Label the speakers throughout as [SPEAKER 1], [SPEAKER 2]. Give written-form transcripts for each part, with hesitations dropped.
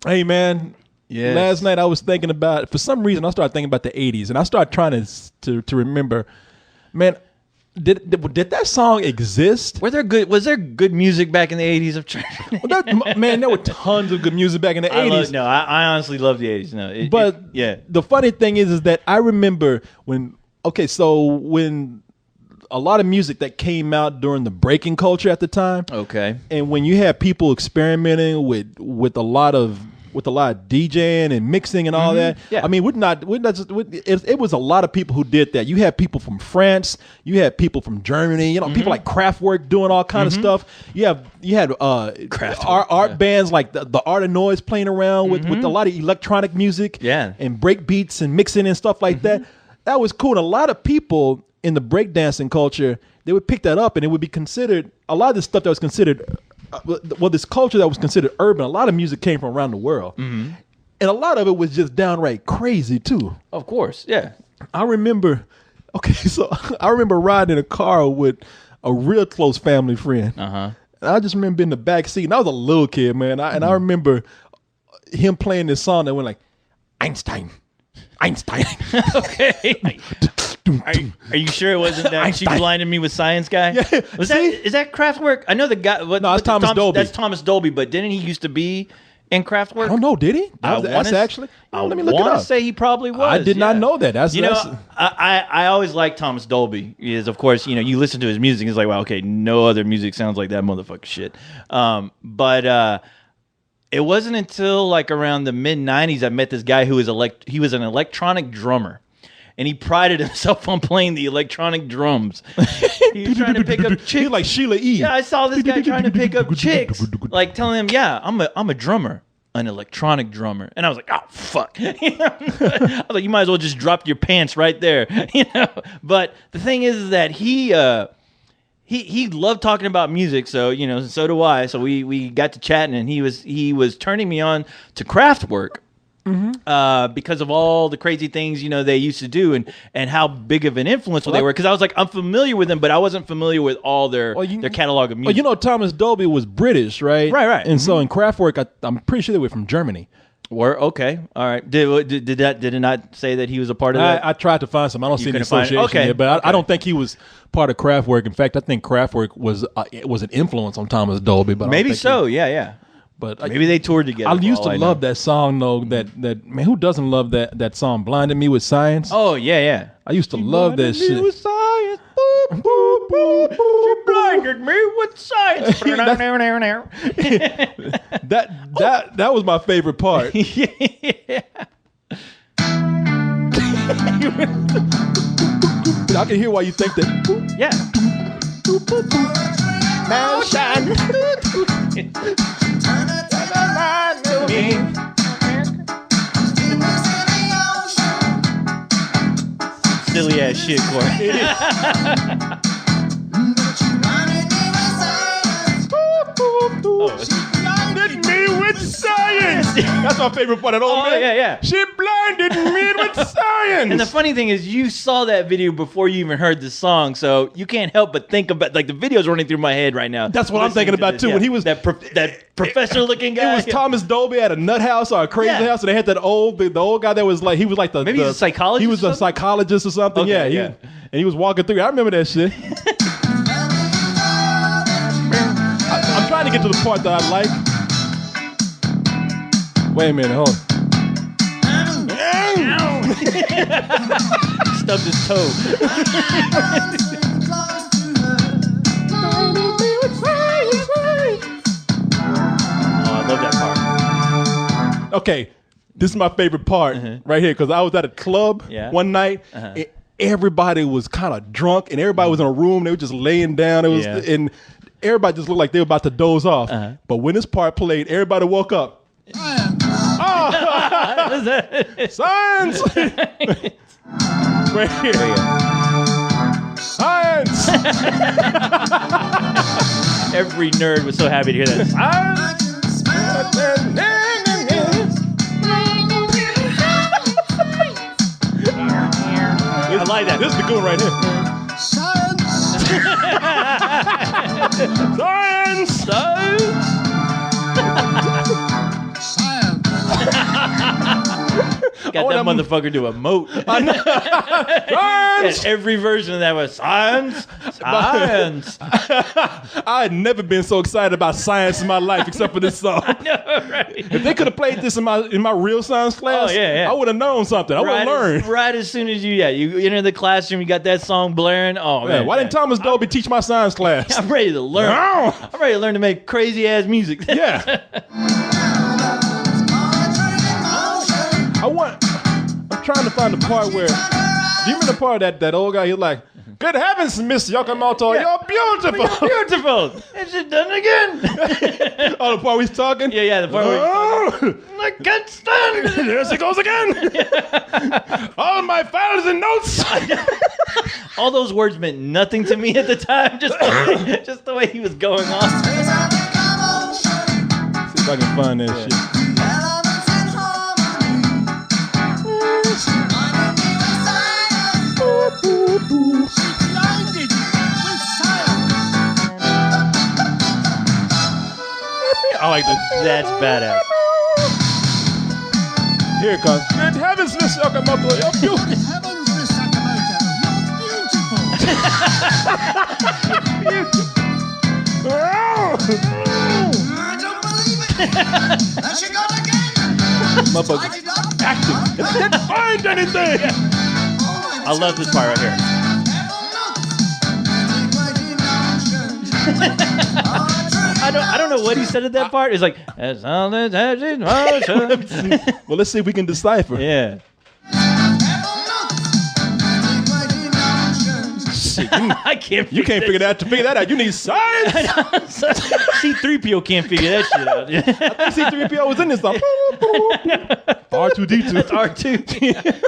[SPEAKER 1] Hey, man.
[SPEAKER 2] Yes.
[SPEAKER 1] Last night I was thinking about, for some reason, I started thinking about the 80s, and I started trying to remember, man, did that song exist?
[SPEAKER 2] Was there good music back in the 80s of church?
[SPEAKER 1] Man, there were tons of good music back in the 80s.
[SPEAKER 2] I honestly love the 80s.
[SPEAKER 1] The funny thing is that I remember when a lot of music that came out during the breaking culture at the time.
[SPEAKER 2] Okay.
[SPEAKER 1] And when you had people experimenting with a lot of DJing and mixing and all that.
[SPEAKER 2] Yeah.
[SPEAKER 1] I mean, it was a lot of people who did that. You had people from France, you had people from Germany, people like Kraftwerk doing all kind of stuff. You had art bands like the Art of Noise playing around with a lot of electronic music and break beats and mixing and stuff like that. That was cool. And a lot of people in the breakdancing culture, they would pick that up and it would be considered, a lot of this stuff that was considered this culture that was considered urban, a lot of music came from around the world. And a lot of it was just downright crazy too.
[SPEAKER 2] Of course, yeah.
[SPEAKER 1] I remember riding in a car with a real close family friend. And I just remember in the back seat, and I was a little kid, man. I remember him playing this song that went like, Einstein.
[SPEAKER 2] Okay. Are you sure it wasn't that She Blinded Me with Science guy?
[SPEAKER 1] Yeah.
[SPEAKER 2] Is that Kraftwerk? I know the guy.
[SPEAKER 1] No, it's Thomas Dolby.
[SPEAKER 2] That's Thomas Dolby, but didn't he used to be in Kraftwerk?
[SPEAKER 1] I don't know. Did he?
[SPEAKER 2] Let me look it up. I want to say he probably was.
[SPEAKER 1] I did not know that.
[SPEAKER 2] I always liked Thomas Dolby. Is of course you listen to his music. It's like, wow, okay, no other music sounds like that motherfucker shit. But it wasn't until like around the mid '90s I met this guy who was he was an electronic drummer. And he prided himself on playing the electronic drums. He was trying to pick up chicks.
[SPEAKER 1] Like Sheila E.
[SPEAKER 2] Yeah, I saw this guy trying to pick up chicks. Like telling him, yeah, I'm a drummer, an electronic drummer. And I was like, oh, fuck. I was like, you might as well just drop your pants right there. But the thing is that he loved talking about music. So, so do I. So we got to chatting and he was turning me on to Kraftwerk. Because of all the crazy things they used to do and how big of an influence they were. Because I was like, I'm familiar with them, but I wasn't familiar with all their catalog of music.
[SPEAKER 1] Thomas Dolby was British, right?
[SPEAKER 2] Right.
[SPEAKER 1] And so in Kraftwerk, I'm pretty sure they were from Germany.
[SPEAKER 2] Okay, all right. Did it not say that he was a part of that?
[SPEAKER 1] I tried to find some. I don't see any association here, but I don't think he was part of Kraftwerk. In fact, I think Kraftwerk was an influence on Thomas Dolby. But
[SPEAKER 2] maybe so. Yeah.
[SPEAKER 1] But
[SPEAKER 2] maybe they toured together.
[SPEAKER 1] I used to love that song though. That man, who doesn't love that song? Blinded Me with Science.
[SPEAKER 2] Oh yeah.
[SPEAKER 1] I used to love that shit.
[SPEAKER 2] With science. Boop, boop, boop, boop. She blinded me with science.
[SPEAKER 1] that was my favorite part.
[SPEAKER 2] Yeah.
[SPEAKER 1] I can hear why you think that.
[SPEAKER 2] Yeah. Now shine. Silly ass shit, Korey.
[SPEAKER 1] Blinded me with science. That's my favorite part of the whole man.
[SPEAKER 2] Yeah.
[SPEAKER 1] She blinded me with science.
[SPEAKER 2] And the funny thing is, you saw that video before you even heard the song, so you can't help but think about the video's running through my head right now.
[SPEAKER 1] That's what I'm thinking about too. When he was
[SPEAKER 2] that professor looking guy.
[SPEAKER 1] It was Thomas Dolby at a nut house or a crazy house, and they had that the old guy that was like he's a
[SPEAKER 2] psychologist.
[SPEAKER 1] He was a psychologist or something.
[SPEAKER 2] Okay,
[SPEAKER 1] and he was walking through. I remember that shit. I'm trying to get to the part that I like. Wait a minute, hold on.
[SPEAKER 2] Stubbed his toe. I love that part.
[SPEAKER 1] Okay, this is my favorite part right here because I was at a club one night. And everybody was kind of drunk and everybody was in a room. They were just laying down. And everybody just looked like they were about to doze off. But when this part played, everybody woke up. Science! Right here.
[SPEAKER 2] There you go.
[SPEAKER 1] Science!
[SPEAKER 2] Every nerd was so happy to hear that. Science! I like that.
[SPEAKER 1] This is the good one right here. Science!
[SPEAKER 2] Science! Got that motherfucker to emote.
[SPEAKER 1] Science!
[SPEAKER 2] Every version of that was science.
[SPEAKER 1] I had never been so excited about science in my life except for this song.
[SPEAKER 2] I know, right?
[SPEAKER 1] If they could have played this in my real science class, I would have known something. I would have learned.
[SPEAKER 2] Right as soon as you enter the classroom, you got that song blaring. Oh man,
[SPEAKER 1] why didn't Thomas Dolby teach my science class?
[SPEAKER 2] I'm ready to learn. I'm ready to learn to make crazy ass music.
[SPEAKER 1] Yeah. I'm trying to find the part where. Do you remember the part that old guy? He's like, "Good heavens, Miss Yokomoto, you're beautiful."
[SPEAKER 2] You're beautiful. Is it done again?
[SPEAKER 1] Oh, the part we're talking.
[SPEAKER 2] Yeah, the part where he's talking. I can't stand it.
[SPEAKER 1] There she goes again. All my files and notes.
[SPEAKER 2] All those words meant nothing to me at the time. Just the way he was going on.
[SPEAKER 1] See if I can find that shit. I like this.
[SPEAKER 2] That's badass.
[SPEAKER 1] Here it comes. Good heavens, Miss Yokomoto, you're beautiful.
[SPEAKER 3] Good heavens, Miss Sakamoto, you're beautiful. I don't believe it. There she goes again.
[SPEAKER 1] Motherfucker. Acting. It didn't find anything.
[SPEAKER 2] I love this part right here. I don't know what he said at that part. It's like,
[SPEAKER 1] well, let's see if we can decipher.
[SPEAKER 2] Yeah. I can't.
[SPEAKER 1] You can't figure that. To figure that out, you need science.
[SPEAKER 2] C-3PO can't figure that shit out.
[SPEAKER 1] I think C-3PO was in this song. R2D2.
[SPEAKER 2] That's R2.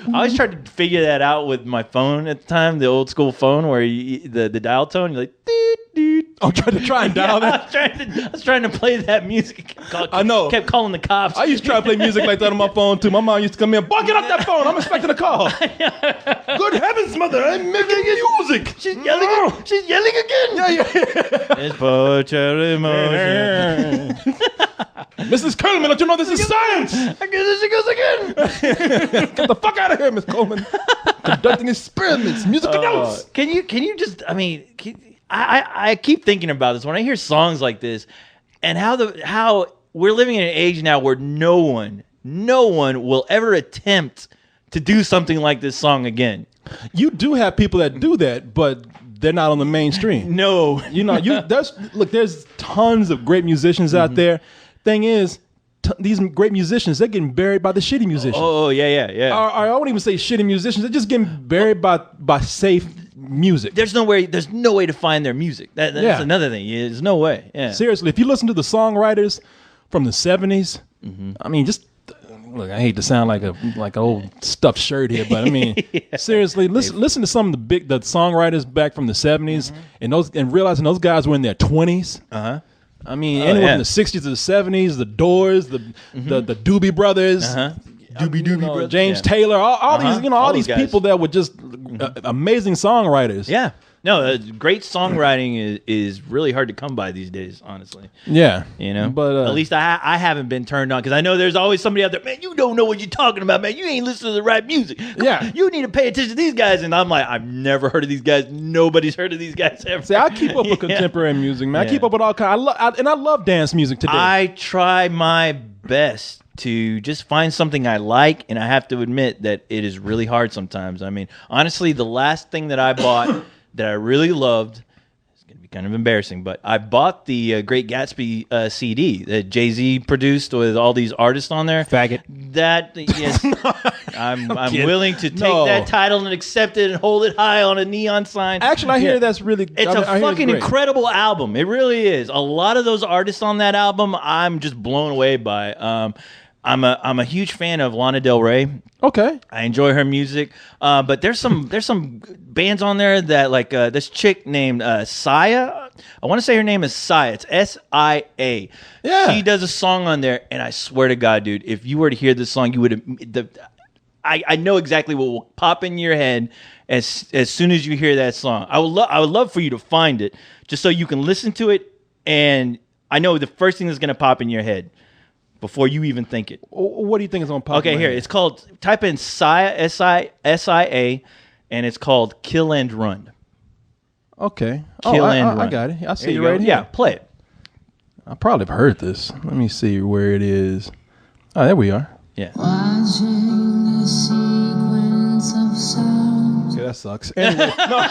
[SPEAKER 2] I always tried to figure that out with my phone at the time, the old school phone where the dial tone, you're like, doot, doot.
[SPEAKER 1] I'm trying to dial that.
[SPEAKER 2] I was trying to play that music.
[SPEAKER 1] I know.
[SPEAKER 2] Kept calling the cops.
[SPEAKER 1] I used to try to play music like that on my phone too. My mom used to come in, boy, get off that phone. I'm expecting a call. Good heavens, mother, I'm making music.
[SPEAKER 2] She's yelling. She's yelling again.
[SPEAKER 1] Yeah.
[SPEAKER 2] It's poetry emotion.
[SPEAKER 1] Mrs. Coleman, don't you know this is science?
[SPEAKER 2] I guess she goes again.
[SPEAKER 1] Get the fuck out of here, Miss Coleman. Conducting experiments, musical notes.
[SPEAKER 2] Can you just? I mean, I keep thinking about this when I hear songs like this, and how we're living in an age now where no one will ever attempt to do something like this song again.
[SPEAKER 1] You do have people that do that, but they're not on the mainstream.
[SPEAKER 2] No,
[SPEAKER 1] there's tons of great musicians out there. Thing is, these great musicians, they're getting buried by the shitty musicians.
[SPEAKER 2] Oh yeah.
[SPEAKER 1] I won't even say shitty musicians. They're just getting buried by safe music.
[SPEAKER 2] There's no way to find their music. That's another thing. There's no way. Yeah.
[SPEAKER 1] Seriously, if you listen to the songwriters from the 70s, I mean, just look. I hate to sound like an old stuffed shirt here, but I mean, seriously, listen to some of the songwriters back from the 70s, and realizing those guys were in their 20s. I mean, anywhere from the 60s to the 70s, the Doors, the Doobie Brothers, Doobie James Taylor, all these people that were just amazing songwriters.
[SPEAKER 2] Yeah. No, great songwriting is really hard to come by these days, honestly.
[SPEAKER 1] Yeah.
[SPEAKER 2] But at least I haven't been turned on, because I know there's always somebody out there, man, you don't know what you're talking about, man. You ain't listening to the right music. You need to pay attention to these guys. And I'm like, I've never heard of these guys. Nobody's heard of these guys ever.
[SPEAKER 1] See, I keep up with contemporary music, man. I keep up with all kinds. I love dance music today.
[SPEAKER 2] I try my best to just find something I like, and I have to admit that it is really hard sometimes. I mean, honestly, the last thing that I bought that I really loved, it's going to be kind of embarrassing, but I bought the Great Gatsby CD that Jay-Z produced with all these artists on there.
[SPEAKER 1] Faggot.
[SPEAKER 2] That, yes, I'm willing to take that title and accept it and hold it high on a neon sign.
[SPEAKER 1] Actually, I hear that's really...
[SPEAKER 2] It's a fucking incredible album. It really is. A lot of those artists on that album, I'm just blown away by. I'm a huge fan of Lana Del Rey.
[SPEAKER 1] Okay,
[SPEAKER 2] I enjoy her music, but there's some bands on there that like this chick named Sia. I want to say her name is Sia. It's S-I-A.
[SPEAKER 1] Yeah,
[SPEAKER 2] she does a song on there, and I swear to God, dude, if you were to hear this song, you would. I know exactly what will pop in your head as soon as you hear that song. I would love for you to find it just so you can listen to it, and I know the first thing that's gonna pop in your head. before you even think it.
[SPEAKER 1] What do you think is on pop?
[SPEAKER 2] Okay, here it's called. Type in SIA, S-I-A, and it's called "Kill and Run."
[SPEAKER 1] Okay,
[SPEAKER 2] Kill and Run.
[SPEAKER 1] I got it. I see
[SPEAKER 2] There
[SPEAKER 1] it
[SPEAKER 2] you
[SPEAKER 1] right
[SPEAKER 2] go.
[SPEAKER 1] here.
[SPEAKER 2] Yeah, play it.
[SPEAKER 1] I probably have heard this. Let me see where it is. Oh, there we are.
[SPEAKER 2] Yeah.
[SPEAKER 4] Watching the sequence of sounds.
[SPEAKER 1] Okay, that sucks. Anyway, no.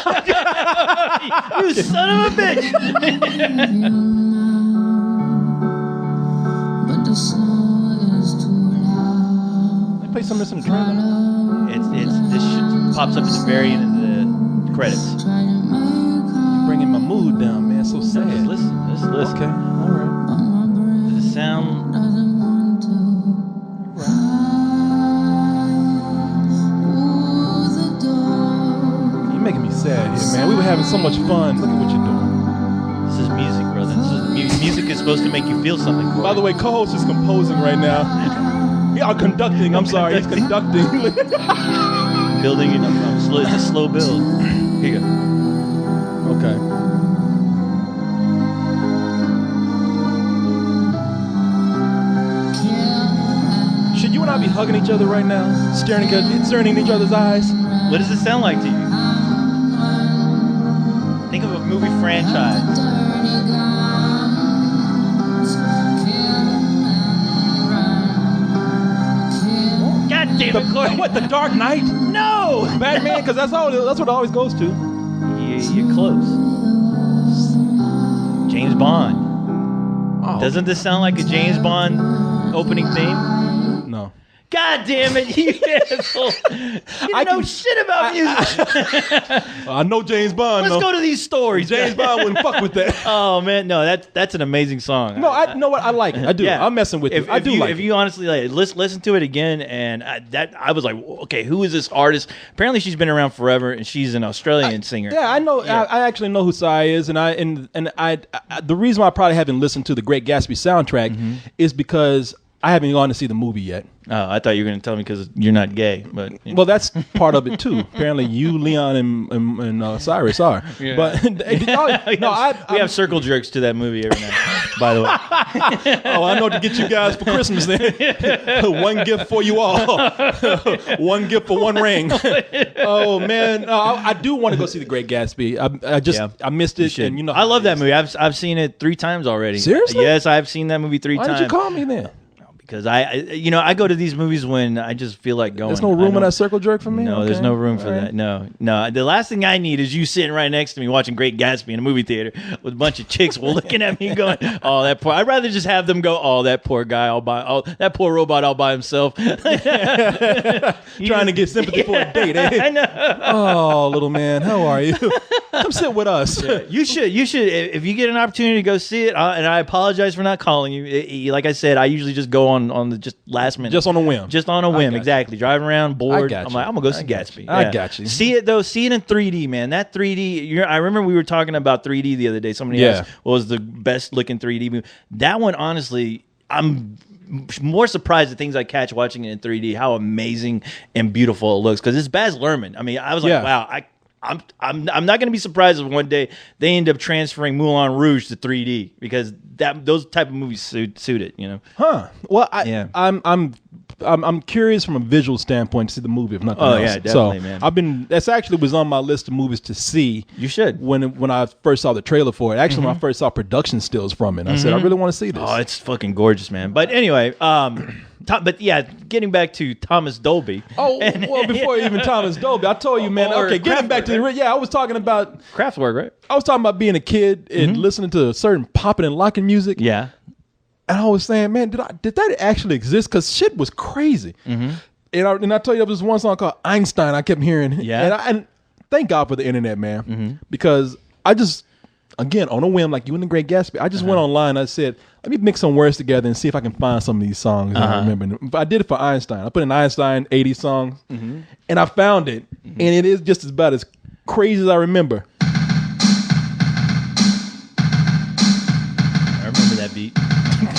[SPEAKER 2] You son of a bitch!
[SPEAKER 4] But the snow is too loud.
[SPEAKER 1] They play some of this in the trailer.
[SPEAKER 2] It's this shit pops up at the very end of the credits.
[SPEAKER 4] Try to make
[SPEAKER 1] Bringing my mood down, man. So sad.
[SPEAKER 2] Just listen. Just listen.
[SPEAKER 1] Okay, all right.
[SPEAKER 4] but my brain
[SPEAKER 2] The sound.
[SPEAKER 4] doesn't want to. Ooh, the door.
[SPEAKER 1] You're making me sad here, man. We were having so much fun. Look at what you're doing.
[SPEAKER 2] This is music, brother. This is music is supposed to make you feel something. Corey.
[SPEAKER 1] By the way, co-host is composing right now. Yeah, conducting. I'm sorry, he's conducting.
[SPEAKER 2] Building it. It's a slow build. Here you go.
[SPEAKER 1] Okay. Should you and I be hugging each other right now, staring in each other's eyes?
[SPEAKER 2] What does it sound like to you? Think of a movie franchise.
[SPEAKER 4] Dirty guns. Kill and run. Kill.
[SPEAKER 2] God damn it, Corey.
[SPEAKER 1] What? The Dark Knight?
[SPEAKER 2] No!
[SPEAKER 1] Batman? Because that's what it always goes to.
[SPEAKER 2] You're close. James Bond.
[SPEAKER 1] Oh,
[SPEAKER 2] Doesn't this sound like a James Bond opening theme?
[SPEAKER 1] no.
[SPEAKER 2] God damn it, you asshole. You don't know shit about music.
[SPEAKER 1] I know James Bond.
[SPEAKER 2] Let's go to these stories.
[SPEAKER 1] James Bond wouldn't fuck with that.
[SPEAKER 2] Oh, man. No, that's an amazing song.
[SPEAKER 1] No, I know what I like it. I do.
[SPEAKER 2] Yeah.
[SPEAKER 1] I'm messing with you. I do like
[SPEAKER 2] If
[SPEAKER 1] it.
[SPEAKER 2] you honestly like listen to it again, and I was like, okay, who is this artist? Apparently, she's been around forever, and she's an Australian singer.
[SPEAKER 1] Yeah, I know.
[SPEAKER 2] Yeah.
[SPEAKER 1] I actually know who Psy is, and I the reason why I probably haven't listened to the Great Gatsby soundtrack is because I haven't gone to see the movie yet.
[SPEAKER 2] Oh, I thought you were going to tell me because you're not gay, but you know.
[SPEAKER 1] Well, that's part of it too. Apparently, you, Leon, and Cyrus are.
[SPEAKER 2] Yeah.
[SPEAKER 1] But
[SPEAKER 2] we have circle jerks to that movie every night. By the way,
[SPEAKER 1] oh, I know what to get you guys for Christmas then. One gift for you all. One gift for one ring. Oh man, I do want to go see the Great Gatsby. I missed it, and you know
[SPEAKER 2] I love that movie. I've seen it 3 times already.
[SPEAKER 1] Seriously?
[SPEAKER 2] Yes, I've seen that movie 3
[SPEAKER 1] Why
[SPEAKER 2] times.
[SPEAKER 1] didn't you call me then?
[SPEAKER 2] Because I go to these movies when I just feel like going.
[SPEAKER 1] There's no room in that circle jerk for me.
[SPEAKER 2] No,
[SPEAKER 1] Okay.
[SPEAKER 2] there's no room for
[SPEAKER 1] All
[SPEAKER 2] that. No. The last thing I need is you sitting right next to me watching Great Gatsby in a movie theater with a bunch of chicks looking at me going, "Oh, that poor." I'd rather just have them go, "Oh, that poor guy that poor robot all by himself."
[SPEAKER 1] Trying to get sympathy for a date. Eh?
[SPEAKER 2] I know.
[SPEAKER 1] Oh, little man, how are you? Come sit with us.
[SPEAKER 2] You should. If you get an opportunity to go see it, and I apologize for not calling you. Like I said, I usually just go on the just last minute.
[SPEAKER 1] Just on a whim.
[SPEAKER 2] Just on a whim, exactly. Driving around, bored.
[SPEAKER 1] got
[SPEAKER 2] I'm
[SPEAKER 1] you.
[SPEAKER 2] like, I'm going to go see Gatsby.
[SPEAKER 1] I got you.
[SPEAKER 2] See it, though. See it in 3D, man. That 3D, I remember we were talking about 3D the other day. Somebody asked what was the best looking 3D movie. That one, honestly, I'm more surprised at things I catch watching it in 3D, how amazing and beautiful it looks. Because it's Baz Luhrmann. I mean, I was like, wow, I'm not going to be surprised if one day they end up transferring Moulin Rouge to 3D because those type of movies suit it, you know.
[SPEAKER 1] Huh. Well, I'm curious from a visual standpoint to see the movie, if nothing else.
[SPEAKER 2] Oh yeah, definitely,
[SPEAKER 1] so
[SPEAKER 2] man.
[SPEAKER 1] That's actually was on my list of movies to see.
[SPEAKER 2] You should.
[SPEAKER 1] When I first saw the trailer for it. Actually, when I first saw production stills from it, I said I really want to see this.
[SPEAKER 2] Oh, it's fucking gorgeous, man. But anyway, but yeah, getting back to Thomas Dolby.
[SPEAKER 1] Oh, well, before even Thomas Dolby, I told you, man.
[SPEAKER 2] Or
[SPEAKER 1] Okay, getting back to
[SPEAKER 2] Kraftwerk,
[SPEAKER 1] the I was talking about
[SPEAKER 2] Kraftwerk, right?
[SPEAKER 1] I was talking about being a kid and listening to certain popping and locking music.
[SPEAKER 2] Yeah.
[SPEAKER 1] And I was saying, man, did that actually exist? Because shit was crazy. And I told you there was one song called Einstein I kept hearing.
[SPEAKER 2] Yeah.
[SPEAKER 1] And thank God for the internet, man. Because I just, again, on a whim, like you in the Great Gatsby, I just went online. I said, let me mix some words together and see if I can find some of these songs that I remember. But I did it for Einstein. I put in Einstein 80 songs, and I found it. And it is just about as crazy as I remember.
[SPEAKER 2] I remember that beat.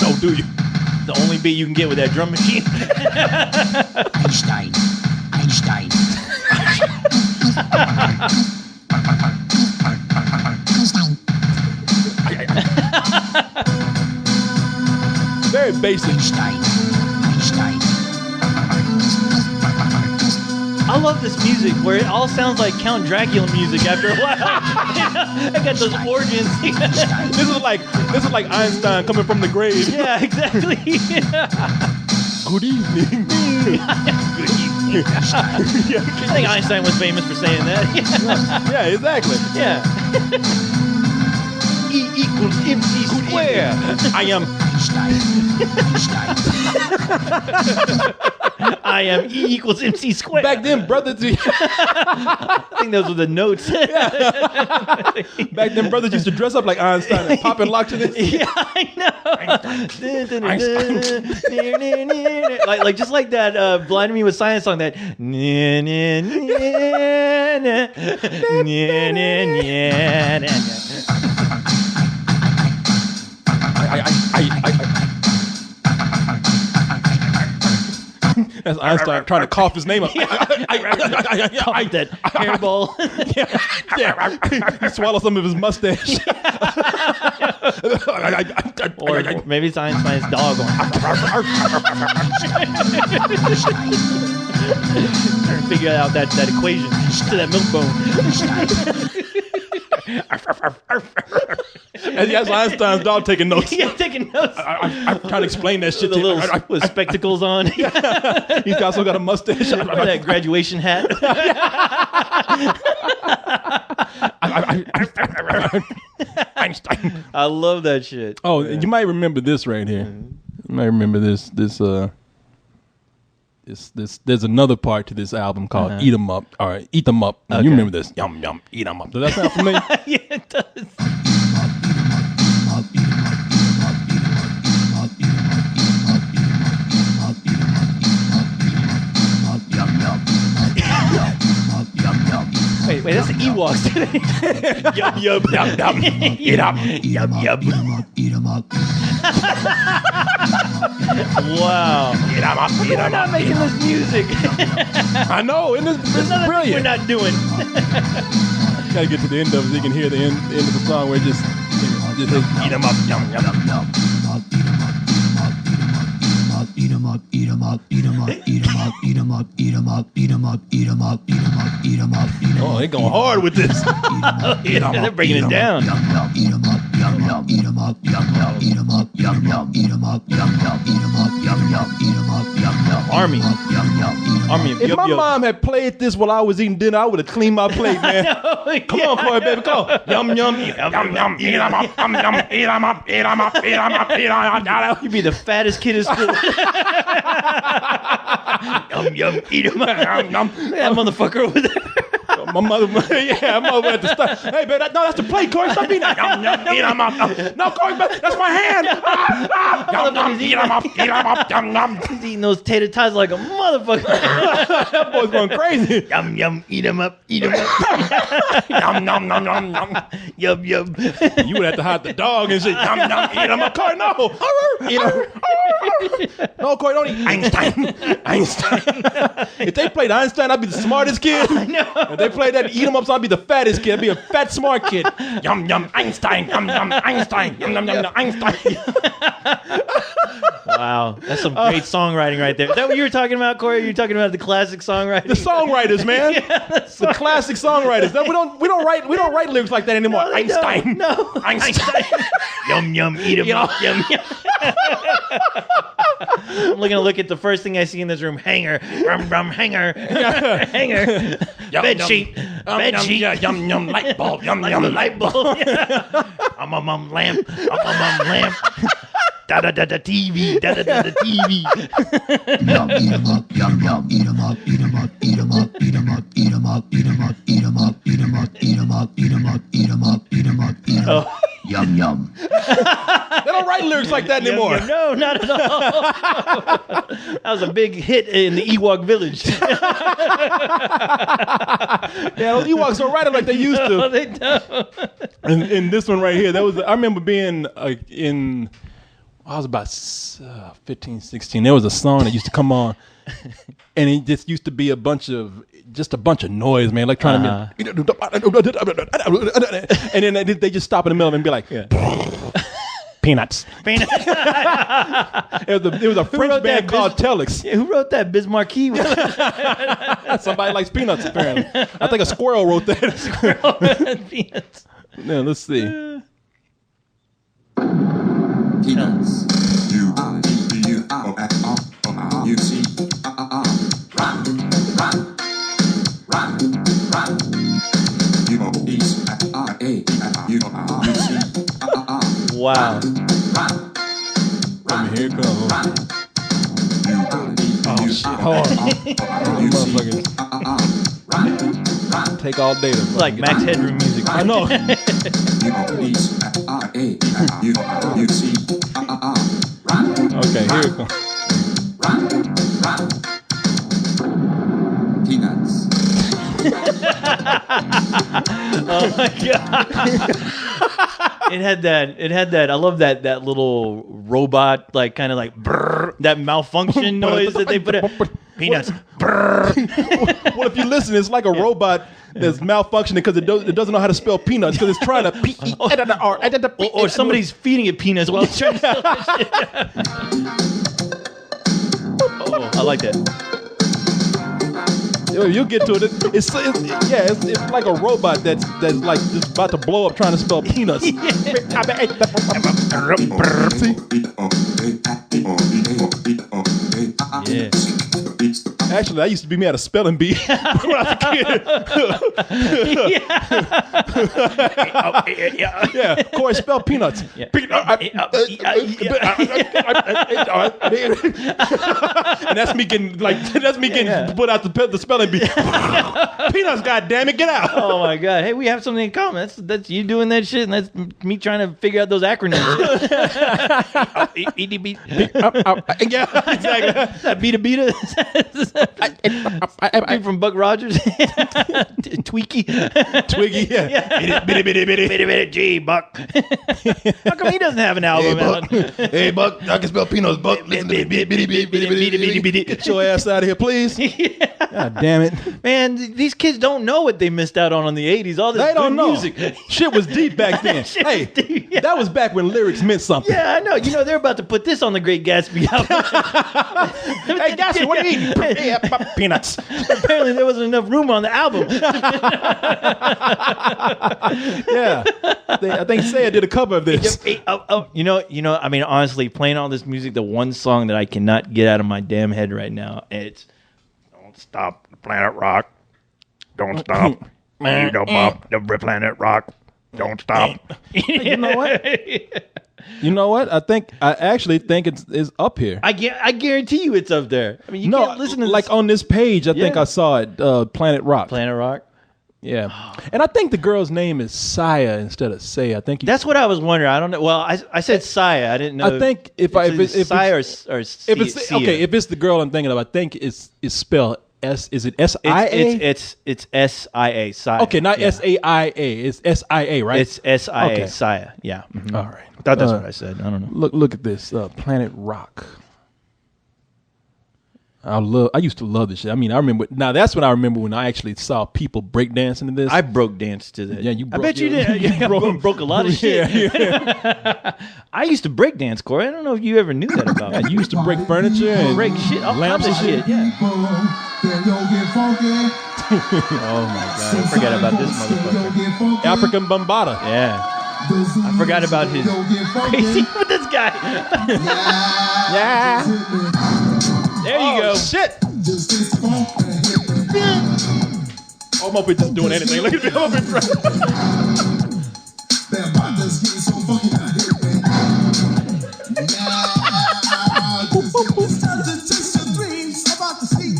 [SPEAKER 1] Oh, do you?
[SPEAKER 2] The only beat you can get with that drum machine.
[SPEAKER 3] Einstein. Einstein.
[SPEAKER 1] very basic.
[SPEAKER 2] I love this music where it all sounds like Count Dracula music after a while. I got those organs.
[SPEAKER 1] This is like Einstein coming from the grave.
[SPEAKER 2] Yeah, exactly.
[SPEAKER 1] Good evening.
[SPEAKER 2] Good evening. I think Einstein was famous for saying that.
[SPEAKER 1] Yeah, exactly.
[SPEAKER 2] Yeah. E equals MC square.
[SPEAKER 1] I am.
[SPEAKER 2] I am E equals MC square.
[SPEAKER 1] Back then, brothers.
[SPEAKER 2] I think those were the notes.
[SPEAKER 1] Back then, brothers used to dress up like Einstein and pop and lock to this.
[SPEAKER 2] Yeah, I know. like just like that Blind Me with Science song. That.
[SPEAKER 1] That's Einstein trying to cough his name up.
[SPEAKER 2] Cough that hairball.
[SPEAKER 1] Yeah. He swallowed some of his mustache.
[SPEAKER 2] Or maybe it's Einstein's dog going. Trying to figure out that equation to that milk bone.
[SPEAKER 1] And that's Einstein's dog taking notes.
[SPEAKER 2] Yeah, taking notes.
[SPEAKER 1] I'm trying to explain that shit
[SPEAKER 2] With
[SPEAKER 1] to
[SPEAKER 2] the little with spectacles on.
[SPEAKER 1] He's also got a mustache.
[SPEAKER 2] Or that graduation hat.
[SPEAKER 1] Einstein.
[SPEAKER 2] I love that shit.
[SPEAKER 1] Oh, you might remember this right here. You might remember this. There's another part to this album called "Eat 'Em Up." All right, "Eat 'Em Up."
[SPEAKER 2] Okay.
[SPEAKER 1] You remember this? Yum yum, eat 'em up. Does that sound familiar?
[SPEAKER 2] Yeah, it does. Wait, that's the Ewoks. Yum, yum, yum, yum. Eat up. Yum, yum.
[SPEAKER 3] Eat 'em up.
[SPEAKER 2] Wow.
[SPEAKER 1] Eat 'em up.
[SPEAKER 2] We're not making this music.
[SPEAKER 1] I know, and this is brilliant.
[SPEAKER 2] We're not doing.
[SPEAKER 1] Gotta get to the end of it so you can hear the end of the song where it just eat 'em up, yum yum.
[SPEAKER 3] Eat 'em up, eat 'em up, eat 'em up, eat 'em up, eat 'em up, eat 'em up, eat 'em up, eat 'em up, eat 'em up, eat 'em up, eat 'em up.
[SPEAKER 1] Oh, they going hard with this.
[SPEAKER 2] They're breaking it down.
[SPEAKER 3] Eat 'em up, yum yum, eat 'em up, yum yum, eat 'em up, yum yum, eat 'em up, yum yum, eat 'em up, yum yum, eat 'em up, yum yum.
[SPEAKER 2] Army.
[SPEAKER 3] Yum yum, eat 'em up.
[SPEAKER 2] Army of
[SPEAKER 1] If
[SPEAKER 2] Yup
[SPEAKER 1] my
[SPEAKER 2] Yup.
[SPEAKER 1] mom had played this while I was eating dinner, I would have cleaned my plate, man. Come on, Korey, baby, come on. Yum yum, yum yum, eat 'em up, yum yum, eat 'em up, eat 'em up, eat 'em up, eat 'em up.
[SPEAKER 2] You'd be the fattest kid in school. Yum yum, eat 'em up.
[SPEAKER 1] Yum yum.
[SPEAKER 2] That motherfucker over there.
[SPEAKER 1] My mother had to stop. Hey, baby, that's the plate, Korey. Stop eating that. Yum yum, eat 'em up. No, Korey, that's my hand. Yum yum, eat 'em up, eat 'em up, yum yum.
[SPEAKER 2] He's eating those tater tots like a motherfucker.
[SPEAKER 1] That boy's going crazy.
[SPEAKER 2] Yum yum, eat 'em up, eat 'em up.
[SPEAKER 1] Yum yum, yum yum, yum.
[SPEAKER 2] Yum yum.
[SPEAKER 1] You would have to hide the dog and shit. Yum yum, eat 'em up. Korey, no. Eat 'em. No, Korey, don't eat. Einstein. If they played Einstein, I'd be the smartest kid.
[SPEAKER 2] I know.
[SPEAKER 1] If they played that eat 'em up, so I'd be the fattest kid. I'd be a fat, smart kid. Yum yum, Einstein. Yum yum, Einstein. Yum yum, yum, Einstein.
[SPEAKER 2] Wow, that's some great songwriting right there. Is that what you were talking about, Korey? You're talking about the classic songwriting.
[SPEAKER 1] The songwriters, man. The classic songwriters. We don't write lyrics like that anymore.
[SPEAKER 2] No, they
[SPEAKER 1] Einstein.
[SPEAKER 2] don't. No,
[SPEAKER 1] Einstein.
[SPEAKER 2] Yum yum, eat 'em up. Yum yum. I'm gonna look at the first thing I see in this room. Hanger, hanger, hanger. Bed sheet, bed sheet.
[SPEAKER 1] Yum yum, light bulb. Yum yum,
[SPEAKER 2] Light bulb. Lamp. Lamp. Da da da da TV. Da da da da TV.
[SPEAKER 3] Yum, eat 'em up, yum yum, eat 'em up, eat 'em up, eat 'em up, eat 'em up, eat 'em up, eat 'em up, eat 'em up, eat 'em up, eat 'em up, eat 'em up, eat 'em up, eat 'em up, eat 'em up. Yum yum.
[SPEAKER 1] They don't write lyrics like that anymore.
[SPEAKER 2] No, not at all. That was a big hit in the Ewok village.
[SPEAKER 1] Yeah, those Ewoks don't write it like they used
[SPEAKER 2] No,
[SPEAKER 1] to.
[SPEAKER 2] they don't.
[SPEAKER 1] And this one right here, I remember being I was about 15, 16. There was a song that used to come on, and it just used to be a bunch of noise, man, like trying to, and then they just stop in the middle of it and be like, Peanuts.
[SPEAKER 2] Peanuts.
[SPEAKER 1] It was a French band called Telex.
[SPEAKER 2] Yeah, who wrote that? Bismarcky?
[SPEAKER 1] Somebody likes peanuts, apparently. I think a squirrel wrote that.
[SPEAKER 2] Peanuts.
[SPEAKER 1] Yeah, let's see.
[SPEAKER 3] Peanuts. You see. Run.
[SPEAKER 2] Wow.
[SPEAKER 1] Here it comes. Oh shit! Hold on. Motherfuckers. Take all data.
[SPEAKER 2] Like Max Headroom music.
[SPEAKER 1] I know. Okay, here it comes.
[SPEAKER 3] Peanuts.
[SPEAKER 2] Oh my god! It had that. I love that little robot, like kind of like brrr, that malfunction noise that they put in. Peanuts.
[SPEAKER 1] Well, if you listen, it's like a robot that's malfunctioning because it doesn't know how to spell peanuts because it's trying to
[SPEAKER 2] or somebody's feeding it peanuts while it's trying to sell that shit. Oh, I like that.
[SPEAKER 1] You'll get to it. It's like a robot that's like just about to blow up trying to spell peanuts. See?
[SPEAKER 2] Yeah.
[SPEAKER 1] Actually, that used to be me at a spelling bee when I was a kid. Yeah, Korey, spell peanuts.
[SPEAKER 2] Yeah.
[SPEAKER 1] And that's me getting put out the spelling bee. Peanuts, goddamn it, get out!
[SPEAKER 2] Oh my god! Hey, we have something in common. That's you doing that shit, and that's me trying to figure out those acronyms. EDB.
[SPEAKER 1] Yeah, exactly.
[SPEAKER 2] That Beta Beta. From Buck Rogers. Tweaky.
[SPEAKER 1] Twiggy, yeah.
[SPEAKER 2] Bitty, G, Buck. How come he doesn't have an album out?
[SPEAKER 1] Hey, Buck, I can spell peanuts, Buck. Listen to me. Get your ass out of here, please. God damn it.
[SPEAKER 2] Man, these kids don't know what they missed out on the 80s. All this
[SPEAKER 1] They don't know.
[SPEAKER 2] music.
[SPEAKER 1] Shit was deep back then. Hey,
[SPEAKER 2] deep, yeah.
[SPEAKER 1] that was back when lyrics meant something.
[SPEAKER 2] Yeah, I know. You know, they're about to put this on the Great Gatsby album.
[SPEAKER 1] Hey, Gatsby, what do you eating? Hey, peanuts.
[SPEAKER 2] Apparently, there wasn't enough room on the album.
[SPEAKER 1] Yeah. I think Saya did a cover of this.
[SPEAKER 2] You know, I mean, honestly, playing all this music, the one song that I cannot get out of my damn head right now, it's Don't Stop the Planet Rock. Don't stop. You know, Bob, the Planet Rock. Don't stop.
[SPEAKER 1] You know what? You know what? I actually think it's up here.
[SPEAKER 2] I guarantee you it's up there. I mean, you can't listen to
[SPEAKER 1] like
[SPEAKER 2] this.
[SPEAKER 1] on this page. I think I saw it. Planet Rock.
[SPEAKER 2] Planet Rock.
[SPEAKER 1] Yeah, and I think the girl's name is Saya instead of Say. I think
[SPEAKER 2] That's what I was wondering. I don't know. Well, I said Saya. I didn't know.
[SPEAKER 1] I think if
[SPEAKER 2] Saya or
[SPEAKER 1] if it's the girl I'm thinking of, I think it's spelled S. Is it S-I-A?
[SPEAKER 2] It's S-I-A. Saya.
[SPEAKER 1] Okay, not S-A-I-A. It's S-I-A, right?
[SPEAKER 2] It's S-I-A.
[SPEAKER 1] Okay.
[SPEAKER 2] Saya. Yeah. Mm-hmm.
[SPEAKER 1] All right.
[SPEAKER 2] I thought that's what I said. I don't know.
[SPEAKER 1] Look at this. Planet Rock. I used to love this shit. I mean, I remember. Now that's when I remember when I actually saw people breakdancing to this.
[SPEAKER 2] I broke dance to that.
[SPEAKER 1] Yeah, you.
[SPEAKER 2] I bet you did. You broke a lot of shit.
[SPEAKER 1] Yeah.
[SPEAKER 2] I used to break dance, Korey. I don't know if you ever knew that about me.
[SPEAKER 1] I used to break furniture and
[SPEAKER 2] break shit, all
[SPEAKER 1] lamps
[SPEAKER 2] kinds of
[SPEAKER 1] and
[SPEAKER 2] shit. Yeah. Oh my god, I forgot about this motherfucker.
[SPEAKER 1] African Bambaataa.
[SPEAKER 2] Yeah. I forgot about his crazy with this guy.
[SPEAKER 1] Yeah.
[SPEAKER 2] There you go.
[SPEAKER 1] Shit. I'm up here just doing anything. Look at me. I'm up here.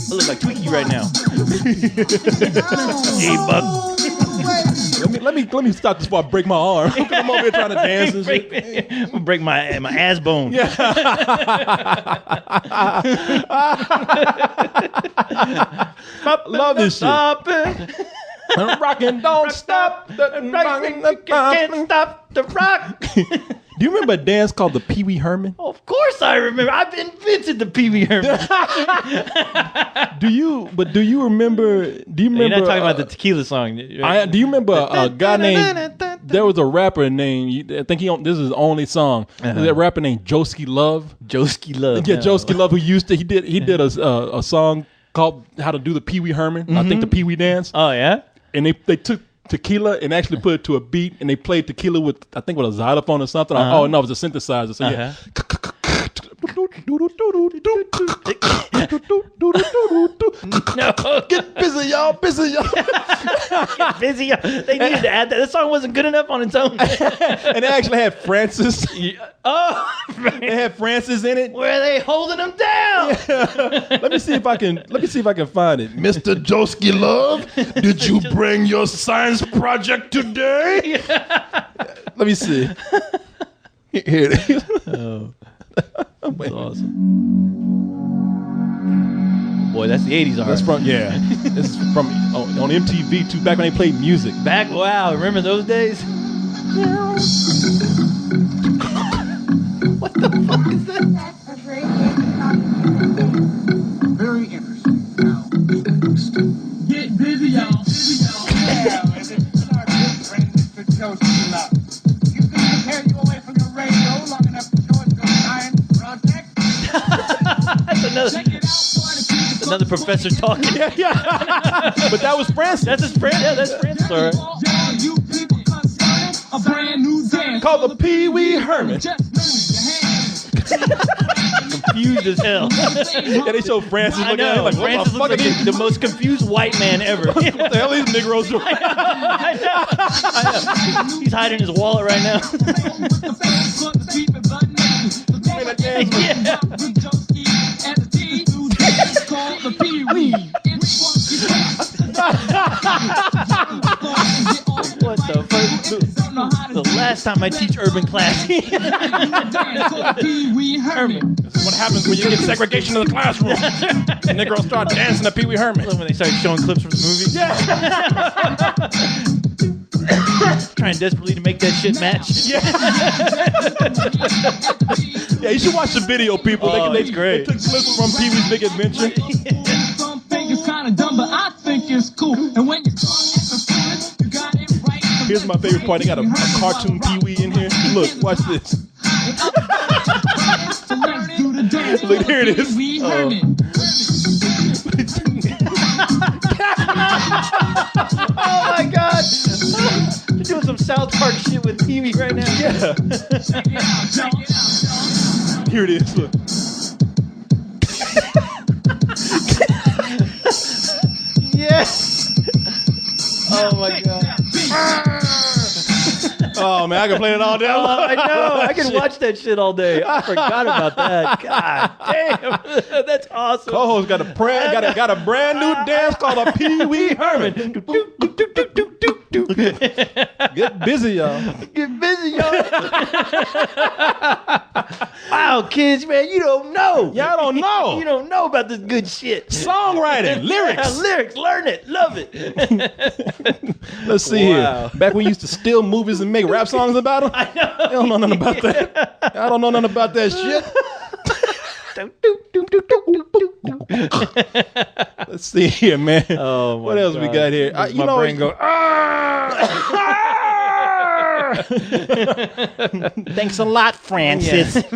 [SPEAKER 2] I look like Tweaky right now. Hey, Buck.
[SPEAKER 1] Let me stop this before I break my arm. I'm over here trying to dance and shit.
[SPEAKER 2] I'm gonna break my ass bone.
[SPEAKER 1] Yeah. Love this shit.
[SPEAKER 2] Stop it.
[SPEAKER 1] Rockin', don't stop.
[SPEAKER 2] Can't stop the rock.
[SPEAKER 1] Do you remember a dance called the Pee Wee Herman?
[SPEAKER 2] Oh, of course I remember. I've invented the Pee Wee Herman.
[SPEAKER 1] Do you remember?
[SPEAKER 2] You're not talking about the tequila song, right?
[SPEAKER 1] Do you remember a guy named? there was a rapper named, I think this is his only song. There's a rapper named Joeski Love.
[SPEAKER 2] Joeski Love.
[SPEAKER 1] Yeah, Joeski Love, who he did a song called How to Do the Pee Wee Herman. I think the Pee Wee dance.
[SPEAKER 2] Oh yeah.
[SPEAKER 1] And they took tequila and actually put it to a beat, and they played tequila with, I think, with a xylophone or something. Oh no, it was a synthesizer. So yeah.
[SPEAKER 2] No.
[SPEAKER 1] Get busy, y'all. Busy, y'all.
[SPEAKER 2] Get busy. They needed to add that. This song wasn't good enough on its own.
[SPEAKER 1] And they actually had Francis.
[SPEAKER 2] Oh,
[SPEAKER 1] They had Francis in it.
[SPEAKER 2] where are they holding them down?
[SPEAKER 1] Let me see if I can find it. Mr. Joeski Love, did you bring your science project today? Let me see. Here it is.
[SPEAKER 2] Oh, that's awesome. Boy, that's the 80s art.
[SPEAKER 1] That's from This is from on MTV too. Back when they played music.
[SPEAKER 2] Wow, remember those days? What the fuck is that?
[SPEAKER 3] Very interesting. Now, get busy, y'all. Yeah, is it? Start this friend, Mr. Joeski Love. You can carry you away from your radio long enough to show us your science project.
[SPEAKER 2] That's another.
[SPEAKER 3] Check it out.
[SPEAKER 2] Another professor talking.
[SPEAKER 1] But that was Francis.
[SPEAKER 2] That's his friend. Yeah, that's Francis. All right.
[SPEAKER 3] You people concerning a brand new dance
[SPEAKER 1] Called the Pee Wee Herman.
[SPEAKER 3] Just move your hands.
[SPEAKER 2] Confused as hell.
[SPEAKER 1] Yeah, they showed Francis
[SPEAKER 2] I
[SPEAKER 1] looking at him
[SPEAKER 2] know.
[SPEAKER 1] like, what
[SPEAKER 2] Francis
[SPEAKER 1] the
[SPEAKER 2] looks
[SPEAKER 1] fuck
[SPEAKER 2] like
[SPEAKER 1] are these?
[SPEAKER 2] the most confused white man ever.
[SPEAKER 1] What the hell are these Negroes doing?
[SPEAKER 2] I know. He's hiding his wallet right now. Yeah. What the fuck? The last time I teach urban class.
[SPEAKER 1] This is what happens when you get segregation in the classroom. The Negroes start dancing to Pee Wee Herman.
[SPEAKER 2] When they started showing clips from the movie.
[SPEAKER 1] Yeah.
[SPEAKER 2] Trying desperately to make that shit match.
[SPEAKER 1] Yeah, you should watch the video, people.
[SPEAKER 2] It's great.
[SPEAKER 1] They took clips from Pee Wee's Big Adventure.
[SPEAKER 3] Some think it's kind of dumb, but I think it's cool. And when you got it right.
[SPEAKER 1] Here's my favorite part. They got a cartoon Pee Wee in here. Look, watch this. Look, here it is.
[SPEAKER 2] Oh my god! You're doing some South Park shit with Pee Wee right now.
[SPEAKER 1] Yeah. Here it is. Look.
[SPEAKER 2] Yes! Oh my god.
[SPEAKER 1] Oh man, I can play it all day.
[SPEAKER 2] I know. I can watch that shit all day. I forgot about that. God damn. That's awesome.
[SPEAKER 1] Co-host got a brand new dance called a Pee Wee Herman. Get busy, y'all.
[SPEAKER 2] Get busy, y'all. Wow, kids, man, you don't know.
[SPEAKER 1] Y'all don't know.
[SPEAKER 2] You don't know about this good shit.
[SPEAKER 1] Songwriting, lyrics.
[SPEAKER 2] Yeah, lyrics, learn it, love it.
[SPEAKER 1] Let's see
[SPEAKER 2] Wow.
[SPEAKER 1] here. Back when you used to steal movies and make rap songs about them.
[SPEAKER 2] I know.
[SPEAKER 1] I don't know nothing about that. I don't know nothing about that shit. Let's see here, man.
[SPEAKER 2] Oh my
[SPEAKER 1] what else we
[SPEAKER 2] God.
[SPEAKER 1] got here?
[SPEAKER 2] My brain go.
[SPEAKER 1] Thanks a lot, Francis.
[SPEAKER 2] Yeah.